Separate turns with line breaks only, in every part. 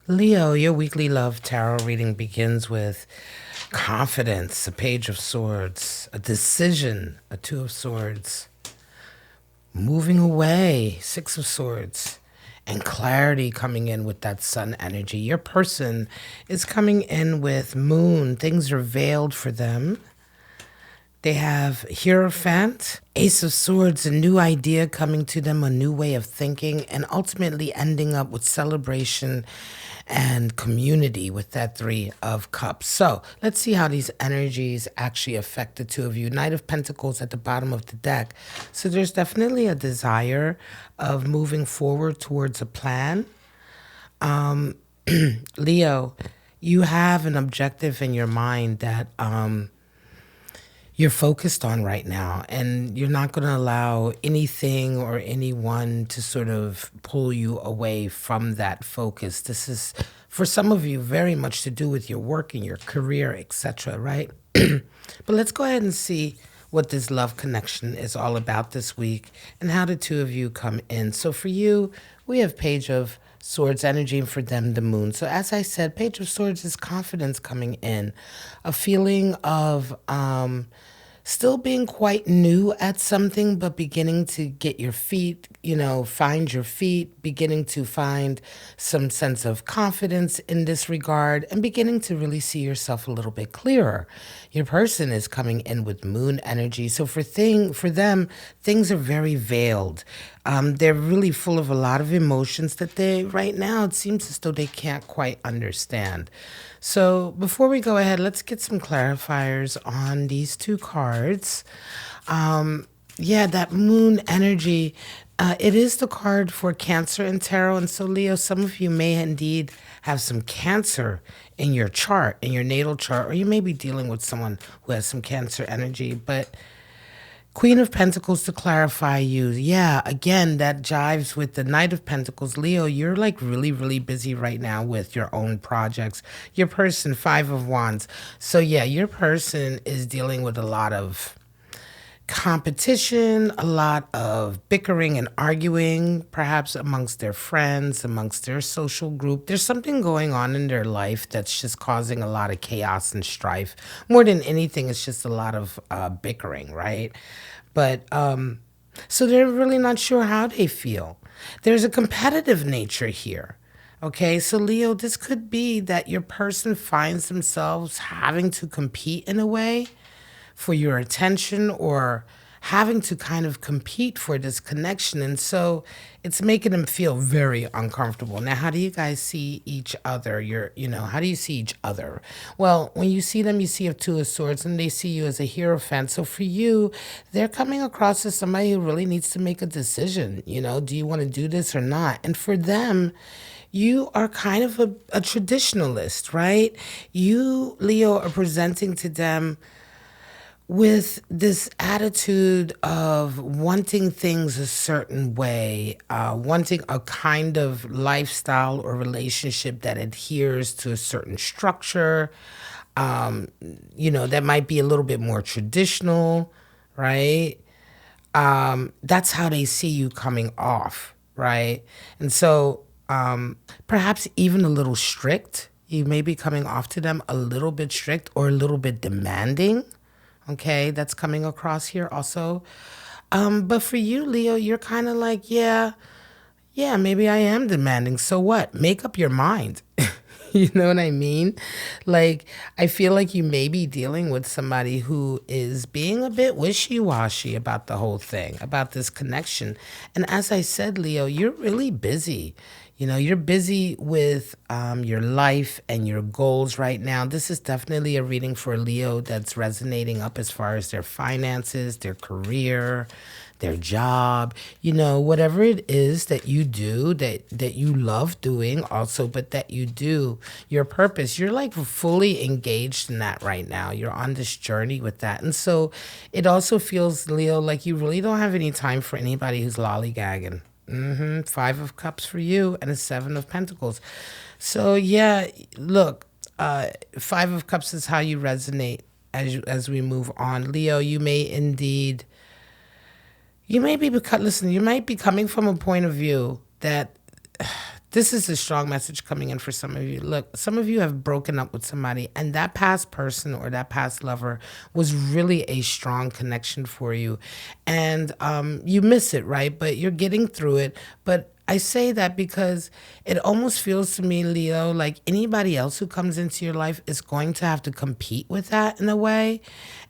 Leo, your weekly love tarot reading begins with confidence, a page of swords, a decision, a two of swords, moving away, six of swords, and clarity coming in with that sun energy. Your person is coming in with moon. Things are veiled for them. They have Hierophant, Ace of Swords, a new idea coming to them, a new way of thinking, and ultimately ending up with celebration and community with that Three of Cups. So let's see how these energies actually affect the two of you. Knight of Pentacles at the bottom of the deck. So there's definitely a desire of moving forward towards a plan. Leo, you have an objective in your mind that you're focused on right now, and you're not going to allow anything or anyone to sort of pull you away from that focus. This is, for some of you, very much to do with your work and your career, etc., right? But let's go ahead and see what this love connection is all about this week and how the two of you come in. So for you, we have Page of Swords energy, and for them, the moon. So as I said, Page of Swords is confidence coming in, a feeling of still being quite new at something, but beginning to get your feet, find your feet, beginning to find some sense of confidence in this regard, and beginning to really see yourself a little bit clearer. Your person is coming in with moon energy. So for them, things are very veiled. They're really full of a lot of emotions that right now, it seems as though they can't quite understand. So before we go ahead, let's get some clarifiers on these two cards. That moon energy, it is the card for Cancer in tarot. And so, Leo, some of you may indeed have some Cancer in your chart, in your natal chart, or you may be dealing with someone who has some Cancer energy. But Queen of Pentacles to clarify you. Yeah, again, that jives with the Knight of Pentacles. Leo, you're like really, really busy right now with your own projects. Your person, Five of Wands. So yeah, your person is dealing with a lot of competition, a lot of bickering and arguing, perhaps amongst their friends, amongst their social group. There's something going on in their life that's just causing a lot of chaos and strife. More than anything, it's just a lot of bickering, right? But so they're really not sure how they feel. There's a competitive nature here. Okay, so Leo, this could be that your person finds themselves having to compete in a way for your attention, or having to kind of compete for this connection. And so it's making them feel very uncomfortable. Now, how do you guys see each other? How do you see each other? Well, when you see them, you see a Two of Swords, and they see you as a Hierophant. So for you, they're coming across as somebody who really needs to make a decision. Do you want to do this or not? And for them, you are kind of a traditionalist, right? You, Leo, are presenting to them with this attitude of wanting things a certain way, wanting a kind of lifestyle or relationship that adheres to a certain structure, that might be a little bit more traditional, right? That's how they see you coming off, right? And so perhaps even a little strict. You may be coming off to them a little bit strict or a little bit demanding. Okay, that's coming across here also. But for you, Leo, you're kind of like, yeah, maybe I am demanding. So what? Make up your mind. You know what I mean? Like, I feel like you may be dealing with somebody who is being a bit wishy-washy about the whole thing, about this connection. And as I said, Leo, you're really busy. You're busy with your life and your goals right now. This is definitely a reading for Leo that's resonating up as far as their finances, their career, their job, whatever it is that you do, that you love doing also, but that you do, your purpose, you're like fully engaged in that right now. You're on this journey with that. And so it also feels, Leo, like you really don't have any time for anybody who's lollygagging. Five of Cups for you and a Seven of Pentacles. So yeah, look, Five of Cups is how you resonate as we move on. Leo, you may indeed, you might be coming from a point of view that This is a strong message coming in for some of you. Look, some of you have broken up with somebody, and that past person or that past lover was really a strong connection for you. And you miss it, right? But you're getting through it. But I say that because it almost feels to me, Leo, like anybody else who comes into your life is going to have to compete with that in a way.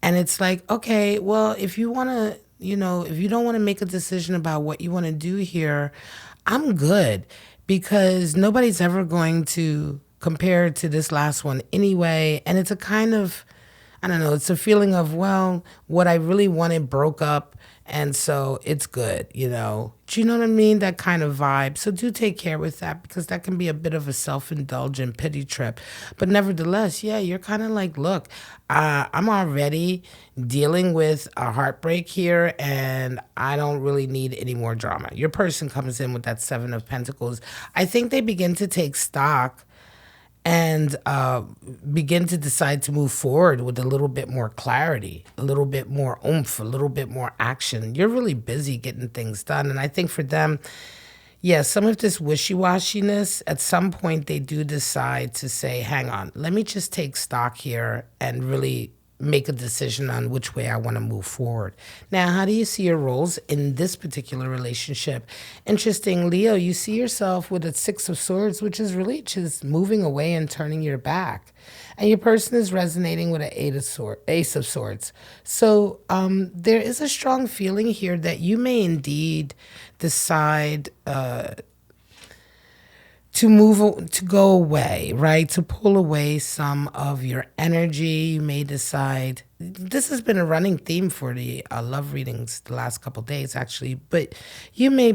And it's like, okay, well, if you want to, if you don't want to make a decision about what you want to do here, I'm good, because nobody's ever going to compare to this last one anyway. And it's a kind of, I don't know, it's a feeling of, well, what I really wanted broke up. And so it's good, Do you know what I mean? That kind of vibe. So do take care with that, because that can be a bit of a self-indulgent pity trip. But nevertheless, yeah, you're kind of like, look, I'm already dealing with a heartbreak here, and I don't really need any more drama. Your person comes in with that Seven of Pentacles. I think they begin to take stock and begin to decide to move forward with a little bit more clarity, a little bit more oomph, a little bit more action. You're really busy getting things done. And I think for them, yeah, some of this wishy-washiness, at some point they do decide to say, hang on, let me just take stock here and really make a decision on which way I want to move forward. Now, how do you see your roles in this particular relationship? Interesting, Leo, you see yourself with a Six of Swords, which is really just moving away and turning your back. And your person is resonating with an Ace of Swords. So there is a strong feeling here that you may indeed decide to go away, right? To pull away some of your energy. You may decide, this has been a running theme for the love readings the last couple of days, actually, but you may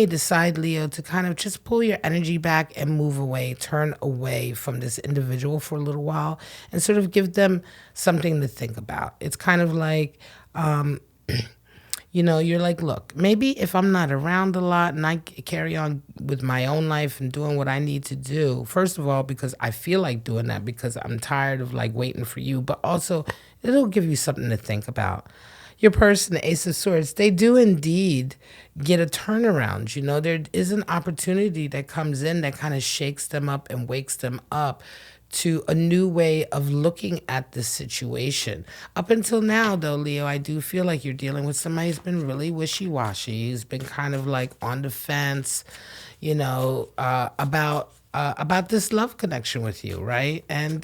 decide, Leo, to kind of just pull your energy back and move away, turn away from this individual for a little while and sort of give them something to think about. It's kind of like, you're like, look, maybe if I'm not around a lot and I carry on with my own life and doing what I need to do, first of all, because I feel like doing that, because I'm tired of like waiting for you, but also it'll give you something to think about. Your person, the Ace of Swords, they do indeed get a turnaround. There is an opportunity that comes in that kind of shakes them up and wakes them up to a new way of looking at the situation. Up until now, though, Leo, I do feel like you're dealing with somebody who's been really wishy-washy. Who's been kind of like on the fence, about this love connection with you, right? And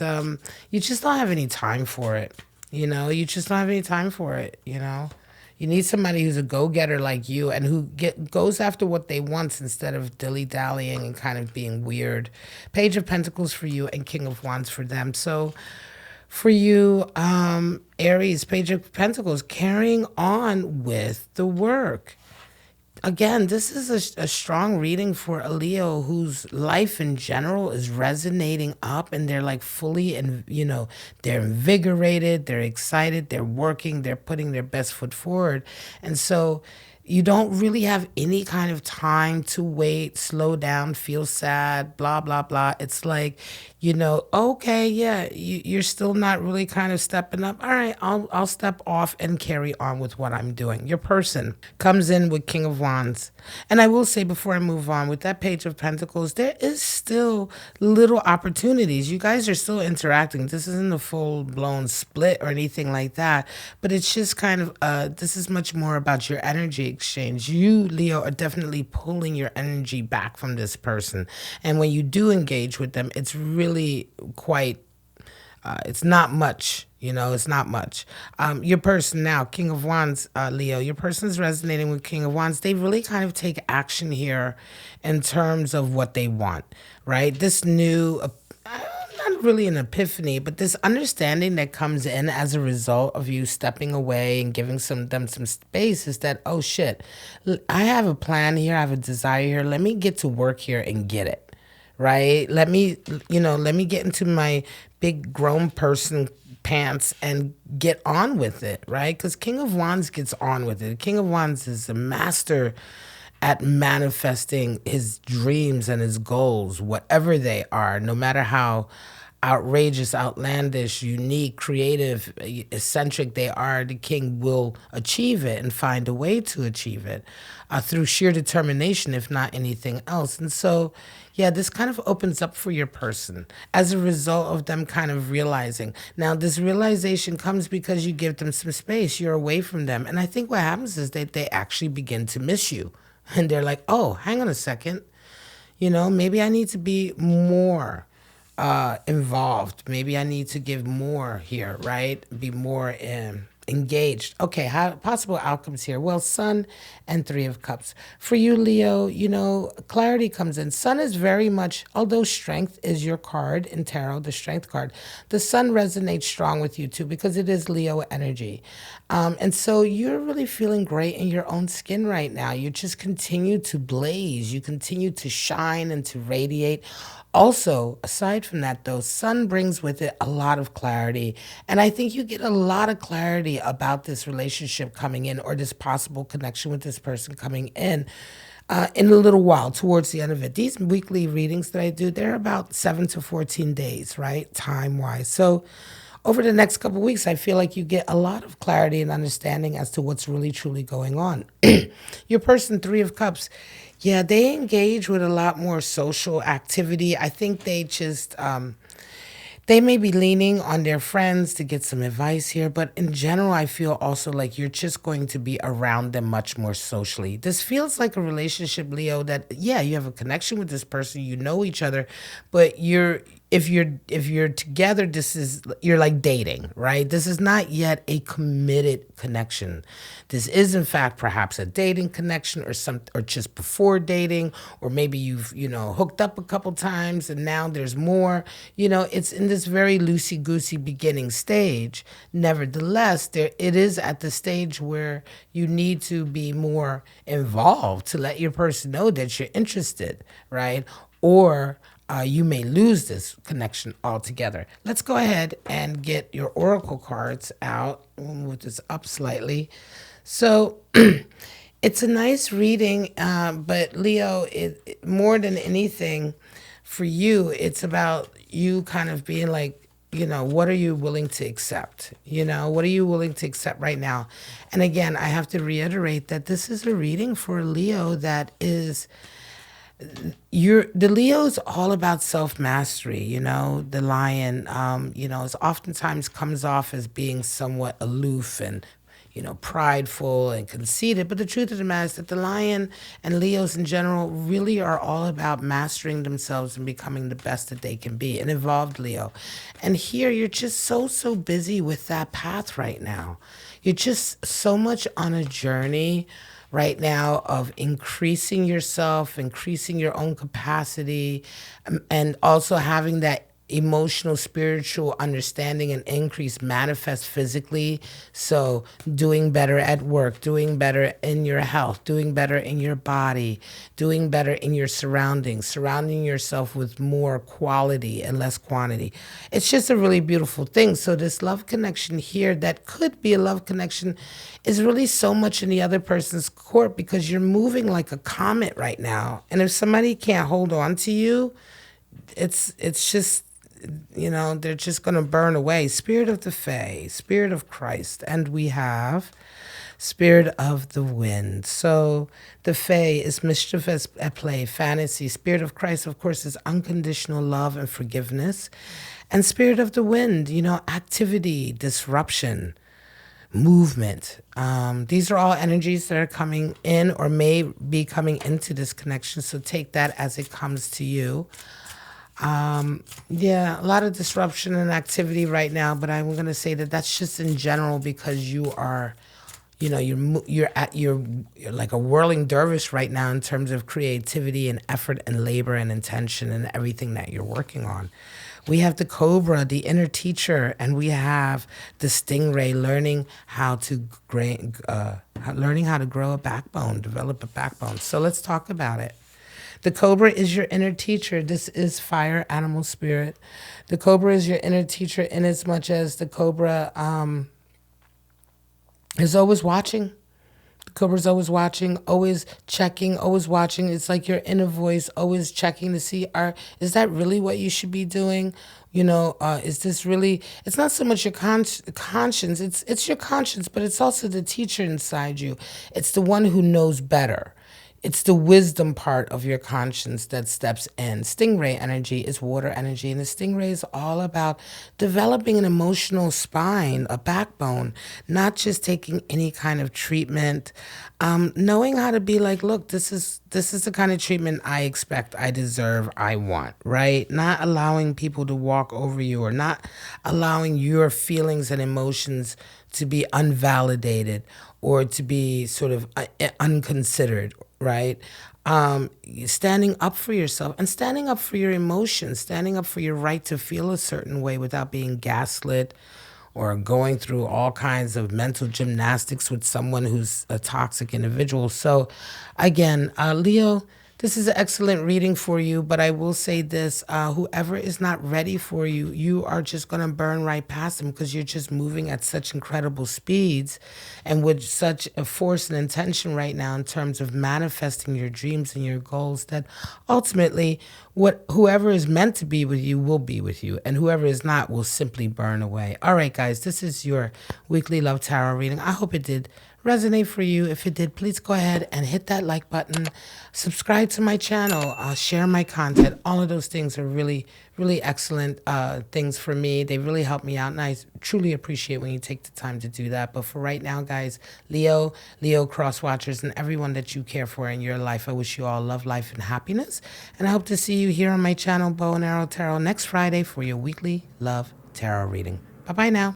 you just don't have any time for it. You just don't have any time for it. You need somebody who's a go-getter like you and who goes after what they want instead of dilly-dallying and kind of being weird. Page of Pentacles for you and King of Wands for them. So for you, Aries, Page of Pentacles, carrying on with the work. Again, this is a strong reading for a Leo whose life in general is resonating up, and they're like fully, and they're invigorated, they're excited, they're working, they're putting their best foot forward. And so you don't really have any kind of time to wait, slow down, feel sad, blah, blah, blah. It's like, okay, yeah, you're still not really kind of stepping up. All right, I'll step off and carry on with what I'm doing. Your person comes in with King of Wands. And I will say before I move on, with that Page of Pentacles, there is still little opportunities. You guys are still interacting. This isn't a full-blown split or anything like that. But it's just kind of, this is much more about your energy exchange. You, Leo, are definitely pulling your energy back from this person. And when you do engage with them, it's really quite, it's not much, it's not much. Your person now, King of Wands, Leo, your person is resonating with King of Wands. They really kind of take action here in terms of what they want, right? This new, not really an epiphany, but this understanding that comes in as a result of you stepping away and giving them some space is that, oh shit, I have a plan here, I have a desire here, let me get to work here and get it, right? Let me get into my big grown person pants and get on with it, right? Because King of Wands gets on with it. King of Wands is a master at manifesting his dreams and his goals, whatever they are, no matter how outrageous, outlandish, unique, creative, eccentric they are, the king will achieve it and find a way to achieve it through sheer determination, if not anything else. And so, Yeah, this kind of opens up for your person as a result of them kind of realizing. Now, this realization comes because you give them some space. You're away from them. And I think what happens is that they actually begin to miss you. And they're like, oh, hang on a second. Maybe I need to be more involved. Maybe I need to give more here, right? Be more engaged. Okay, how possible outcomes here? Well, Sun and Three of Cups. For you, Leo, clarity comes in. Sun is very much, although Strength is your card in tarot, the Strength card, the Sun resonates strong with you too because it is Leo energy. And so you're really feeling great in your own skin right now. You just continue to blaze. You continue to shine and to radiate. Also, aside from that, though, Sun brings with it a lot of clarity. And I think you get a lot of clarity about this relationship coming in or this possible connection with this person coming in a little while towards the end of it. These weekly readings that I do, they're about 7 to 14 days, right? Time-wise. So over the next couple of weeks, I feel like you get a lot of clarity and understanding as to what's really, truly going on. Your person, Three of Cups, yeah, they engage with a lot more social activity. I think they just, they may be leaning on their friends to get some advice here, but in general, I feel also like you're just going to be around them much more socially. This feels like a relationship, Leo, that, yeah, you have a connection with this person, you know each other, but if you're together, you're like dating, right? This is not yet a committed connection. This is in fact perhaps a dating connection or just before dating, or maybe you've, hooked up a couple times and now there's more. It's in this very loosey-goosey beginning stage. Nevertheless, it is at the stage where you need to be more involved to let your person know that you're interested, right? Or you may lose this connection altogether. Let's go ahead and get your oracle cards out. We'll move this up slightly. So it's a nice reading, but Leo, more than anything, for you, it's about you kind of being like, what are you willing to accept? What are you willing to accept right now? And again, I have to reiterate that this is a reading for Leo that is... the Leo is all about self-mastery. The lion, is oftentimes comes off as being somewhat aloof and, prideful and conceited. But the truth of the matter is that the lion and Leos in general really are all about mastering themselves and becoming the best that they can be, an evolved Leo. And here you're just so busy with that path right now. You're just so much on a journey right now of increasing yourself, increasing your own capacity, and also having that emotional, spiritual understanding and increase manifest physically. So doing better at work, doing better in your health, doing better in your body, doing better in your surroundings, surrounding yourself with more quality and less quantity. It's just a really beautiful thing. So this love connection here that could be a love connection is really so much in the other person's court because you're moving like a comet right now. And if somebody can't hold on to you, it's just, they're just going to burn away. Spirit of the Fae, Spirit of Christ, and we have Spirit of the Wind. So the Fae is mischief at play, fantasy. Spirit of Christ, of course, is unconditional love and forgiveness. And Spirit of the Wind, activity, disruption, movement. These are all energies that are coming in or may be coming into this connection. So take that as it comes to you. Yeah, a lot of disruption and activity right now, but I'm going to say that that's just in general because you are, you're like a whirling dervish right now in terms of creativity and effort and labor and intention and everything that you're working on. We have the Cobra, the inner teacher, and we have the Stingray, learning how to grow a backbone, develop a backbone. So let's talk about it. The Cobra is your inner teacher. This is fire animal spirit. The Cobra is your inner teacher in as much as the Cobra is always watching. The Cobra is always watching, always checking, always watching. It's like your inner voice always checking to see, is that really what you should be doing? Is this really, it's not so much your conscience, it's your conscience, but it's also the teacher inside you. It's the one who knows better. it's the wisdom part of your conscience that steps in. Stingray energy is water energy, and the stingray is all about developing an emotional spine, a backbone, not just taking any kind of treatment, knowing how to be like, look, this is the kind of treatment I expect, I deserve, I want, right? Not allowing people to walk over you, or not allowing your feelings and emotions to be unvalidated or to be sort of unconsidered, right? Standing up for yourself and standing up for your emotions, standing up for your right to feel a certain way without being gaslit or going through all kinds of mental gymnastics with someone who's a toxic individual. So again, Leo, this is an excellent reading for you, but I will say this, whoever is not ready for you, you are just going to burn right past them, because you're just moving at such incredible speeds and with such a force and intention right now in terms of manifesting your dreams and your goals, that ultimately whoever is meant to be with you will be with you, and whoever is not will simply burn away. All right, guys, this is your weekly love tarot reading. I hope it did resonate for you. If it did, please go ahead and hit that like button, subscribe to my channel, share my content. All of those things are really, really excellent things for me. They really help me out, and I truly appreciate when you take the time to do that. But for right now, guys, Leo cross watchers, and everyone that you care for in your life, I wish you all love, life, and happiness, and I hope to see you here on my channel, Bow and Arrow Tarot, next Friday for your weekly love tarot reading. Bye bye now.